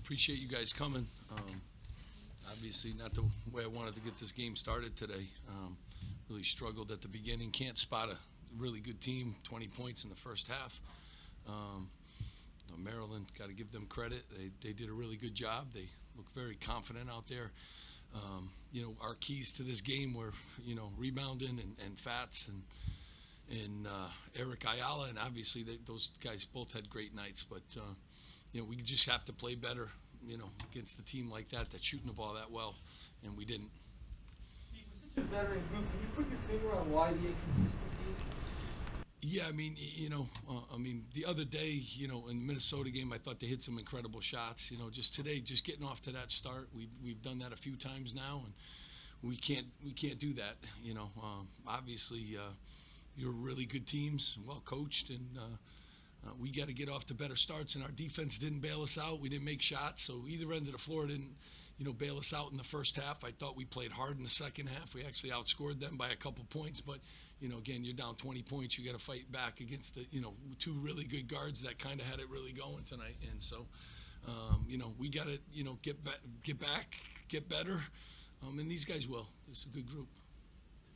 Appreciate you guys coming. Obviously, not the way I wanted to get this game started today. Really struggled at the beginning. Can't spot a really good team. 20 points in the first half. Maryland, got to give them credit. They did a really good job. They look very confident out there. Our keys to this game were, rebounding and Fats and Eric Ayala, and obviously those guys both had great nights. But we just have to play better, against a team like that's shooting the ball that well, and we didn't. Steve, with such a veteran group, can you put your finger on why the inconsistencies? Yeah, the other day, in the Minnesota game, I thought they hit some incredible shots. Just today, just getting off to that start, we've done that a few times now, and we can't do that. Obviously, you're really good teams, well coached, and we got to get off to better starts. And our defense didn't bail us out. We didn't make shots, so either end of the floor didn't, bail us out in the first half. I thought we played hard in the second half. We actually outscored them by a couple points, but again, you're down 20 points. You got to fight back against the, two really good guards that kind of had it really going tonight. And so, we got to, get back, get better, and these guys will. It's a good group.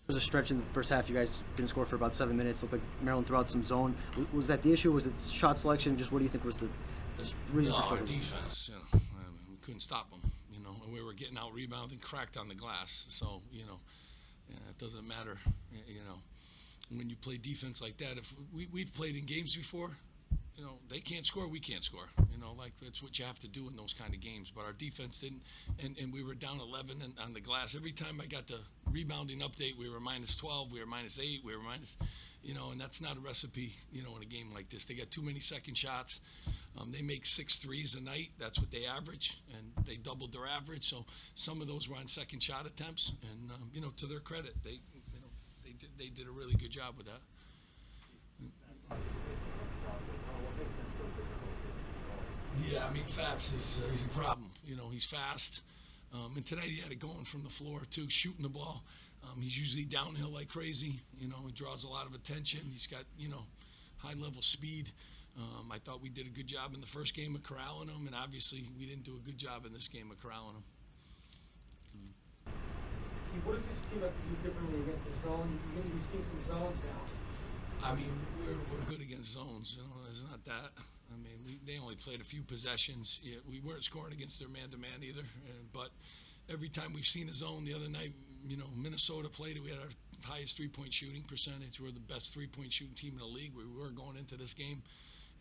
There was a stretch in the first half. You guys didn't score for about 7 minutes. Looked like Maryland threw out some zone. Was that the issue? Was it shot selection? Just what do you think was the reason for struggling? Our defense. We couldn't stop them. And we were getting out rebounded, cracked on the glass. So it doesn't matter. When you play defense like that, if we've played in games before, they can't score, we can't score. That's what you have to do in those kind of games. But our defense didn't, and we were down 11 on the glass. Every time I got the rebounding update, we were minus 12, we were minus 8, we were minus, and that's not a recipe, in a game like this. They got too many second shots. They make 6 threes a night. That's what they average, and they doubled their average. So some of those were on second shot attempts, and to their credit, they did a really good job with that. Yeah, Fats is a problem. He's fast. And tonight he had it going from the floor, too, shooting the ball. He's usually downhill like crazy. He draws a lot of attention. He's got, high-level speed. I thought we did a good job in the first game of corralling him, and obviously we didn't do a good job in this game of corralling him. What does this team have to do differently against a zone? You're going to be seeing some zones now. We're good against zones. It's not that. They only played a few possessions. Yeah, we weren't scoring against their man-to-man either. But every time we've seen a zone, the other night, Minnesota played it. We had our highest three-point shooting percentage. We're the best three-point shooting team in the league. We were going into this game.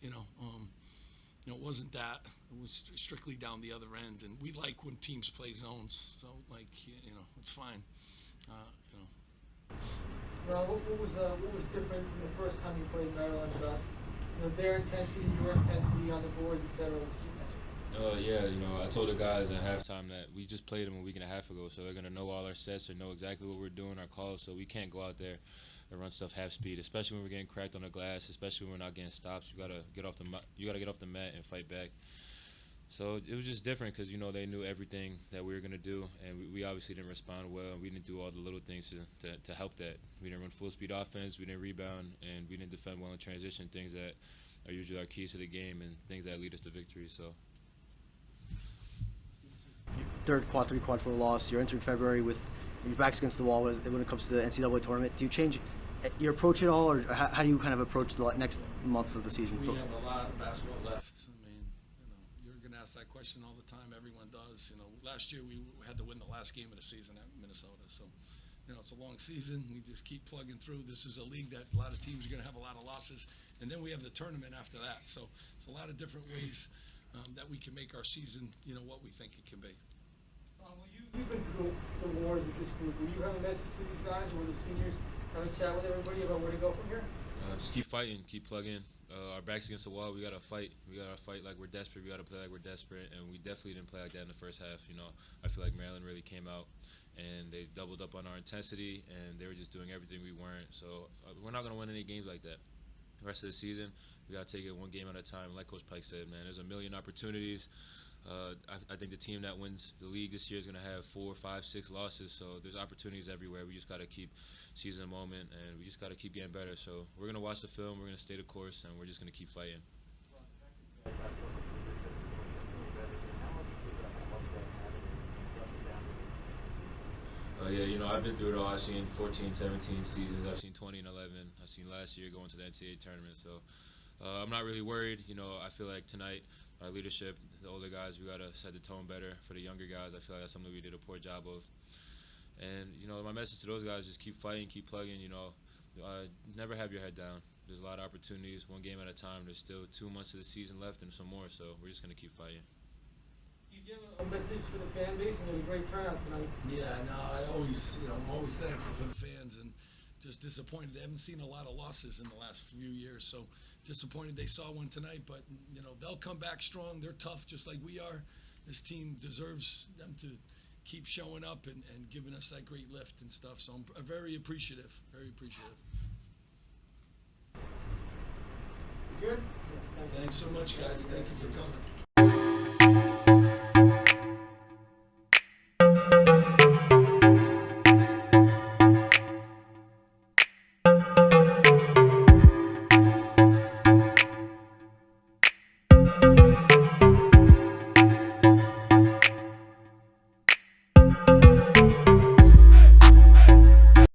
It wasn't that. It was strictly down the other end. And we like when teams play zones. So, it's fine. Well, what was different from the first time you played Maryland about their intensity, your intensity on the boards, etc.? I told the guys at halftime that we just played them a week and a half ago, so they're going to know all our sets or know exactly what we're doing, our calls, so we can't go out there and run stuff half speed, especially when we're getting cracked on the glass, especially when we're not getting stops. You got to get off the mat and fight back. So it was just different because, they knew everything that we were going to do, and we obviously didn't respond well. We didn't do all the little things to help that. We didn't run full-speed offense, we didn't rebound, and we didn't defend well in transition, things that are usually our keys to the game and things that lead us to victory. So. Third quad 3, quad 4 loss. You're entering February with your backs against the wall when it comes to the NCAA tournament. Do you change your approach at all, or how do you kind of approach the next month of the season? We have a lot of basketball left. You're going to ask that question all the time. Everyone does. Last year we had to win the last game of the season at Minnesota. So, it's a long season. We just keep plugging through. This is a league that a lot of teams are going to have a lot of losses. And then we have the tournament after that. So it's a lot of different ways that we can make our season, what we think it can be. You've been through the wars with this group. Will you have a message to these guys or the seniors? Have a chat with everybody about where to go from here? Just keep fighting, keep plugging. Our backs against the wall. We gotta fight. We gotta fight like we're desperate. We gotta play like we're desperate, and we definitely didn't play like that in the first half. I feel like Maryland really came out and they doubled up on our intensity, and they were just doing everything we weren't. So we're not gonna win any games like that. The rest of the season, we gotta take it one game at a time. Like Coach Pike said, man, there's a million opportunities. I think the team that wins the league this year is going to have 4, 5, 6 losses. So there's opportunities everywhere. We just got to keep seizing the moment, and we just got to keep getting better. So we're going to watch the film, we're going to stay the course, and we're just going to keep fighting. Yeah, you know, I've been through it all. I've seen 14, 17 seasons. I've seen 20 and 11. I've seen last year going to the NCAA tournament. So I'm not really worried. You know, I feel like tonight our leadership, the older guys, we got to set the tone better. For the younger guys, I feel like that's something we did a poor job of. And, you know, my message to those guys is just keep fighting, keep plugging, you know. Never have your head down. There's a lot of opportunities, one game at a time. There's still 2 months of the season left and some more, so we're just going to keep fighting. Do you have a message for the fan base? And there was a great turnout tonight. Yeah, no, I'm always thankful for the fans and just disappointed. They haven't seen a lot of losses in the last few years, so disappointed they saw one tonight. But, you know, they'll come back strong. They're tough just like we are. This team deserves them to keep showing up and giving us that great lift and stuff. So I'm very appreciative, very appreciative. Good? Yes, Thanks so much, guys. Thank you for coming.